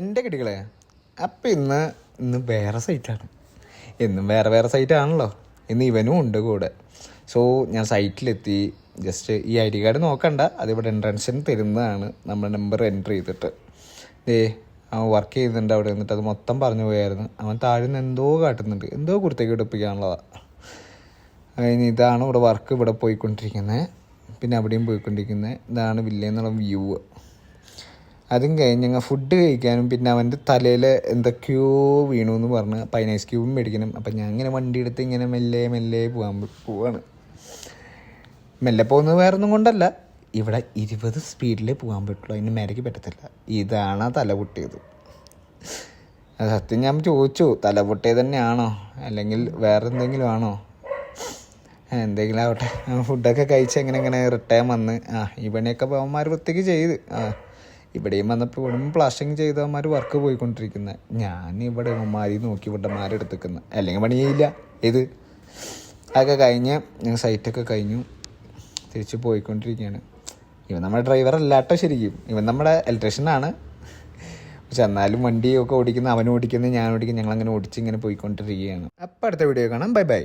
എൻ്റെ കിടികളെ അപ്പം ഇന്ന് വേറെ സൈറ്റാണ്. എന്നും വേറെ വേറെ സൈറ്റാണല്ലോ. ഇന്ന് ഇവനും ഉണ്ട് കൂടെ. സോ ഞാൻ സൈറ്റിലെത്തി. ജസ്റ്റ് ഈ ഐ ഡി കാർഡ് നോക്കണ്ട, അതിവിടെ എൻട്രൻസിന് തരുന്നതാണ്. നമ്മൾ നമ്പർ എൻ്റർ ചെയ്തിട്ട് അവൻ വർക്ക് ചെയ്യുന്നുണ്ട് അവിടെ നിന്നിട്ട്. അത് മൊത്തം പറഞ്ഞു പോയായിരുന്നു. അവൻ താഴെ നിന്ന് എന്തോ കാട്ടുന്നുണ്ട്, എന്തോ കുർത്തേക്ക് എടുപ്പിക്കാനുള്ളതാണ്. അതിന് ഇതാണ് ഇവിടെ വർക്ക് ഇവിടെ പോയിക്കൊണ്ടിരിക്കുന്നത്. പിന്നെ അവിടെയും പോയിക്കൊണ്ടിരിക്കുന്നത്. ഇതാണ് വില്ലേന്നുള്ള വ്യൂ. അതും കഴിഞ്ഞ് ഞങ്ങൾ ഫുഡ് കഴിക്കാനും പിന്നെ അവൻ്റെ തലയിൽ എന്തൊക്കെയോ വീണു എന്ന് പറഞ്ഞ് പൈനൈസ് ക്യൂബും മേടിക്കണം. അപ്പം ഞാൻ ഇങ്ങനെ വണ്ടി എടുത്ത് ഇങ്ങനെ മെല്ലെ മെല്ലെ പോവാണ്. മെല്ലെ പോകുന്നത് വേറൊന്നും കൊണ്ടല്ല, ഇവിടെ 20 സ്പീഡിലേ പോകാൻ പറ്റുള്ളൂ, അതിന് മേലേക്ക് പറ്റത്തില്ല. ഇതാണ് തല പൊട്ടിയത്. സത്യം ഞാൻ ചോദിച്ചു, തല പൊട്ടിയത് തന്നെയാണോ അല്ലെങ്കിൽ വേറെ എന്തെങ്കിലും ആണോ? എന്തെങ്കിലും ആവട്ടെ. ഫുഡൊക്കെ കഴിച്ച് എങ്ങനെ റിട്ടേൺ വന്ന് ഈ പണിയൊക്കെ അവന്മാർ വൃത്തിക്ക് ചെയ്ത്. ഇവിടെയും വന്നപ്പോൾ ഇവിടെ പ്ലാസ്റ്ററിങ് ചെയ്തവന്മാർ വർക്ക് പോയിക്കൊണ്ടിരിക്കുന്നത്. ഞാൻ ഇവിടെ ഇവന്മാരി നോക്കി ഇവിടെമാരെടുത്തിക്കുന്നത്, അല്ലെങ്കിൽ പണി ചെയ്യില്ല ഇത്. അതൊക്കെ കഴിഞ്ഞ് ഞങ്ങൾ സൈറ്റൊക്കെ കഴിഞ്ഞു തിരിച്ച് പോയിക്കൊണ്ടിരിക്കുകയാണ്. ഇവൻ നമ്മുടെ ഡ്രൈവർ അല്ലാട്ടോ ശരിക്കും, ഇവൻ നമ്മുടെ ഇലക്ട്രീഷ്യനാണ്. പക്ഷെ എന്നാലും വണ്ടിയൊക്കെ ഓടിക്കുന്ന അവൻ ഓടിക്കുന്നത് ഞാൻ ഓടിക്കുന്നത്, ഞങ്ങളങ്ങനെ ഓടിച്ച് ഇങ്ങനെ പോയിക്കൊണ്ടിരിക്കുകയാണ്. അപ്പം അടുത്ത വീഡിയോ കാണാം. Bye bye.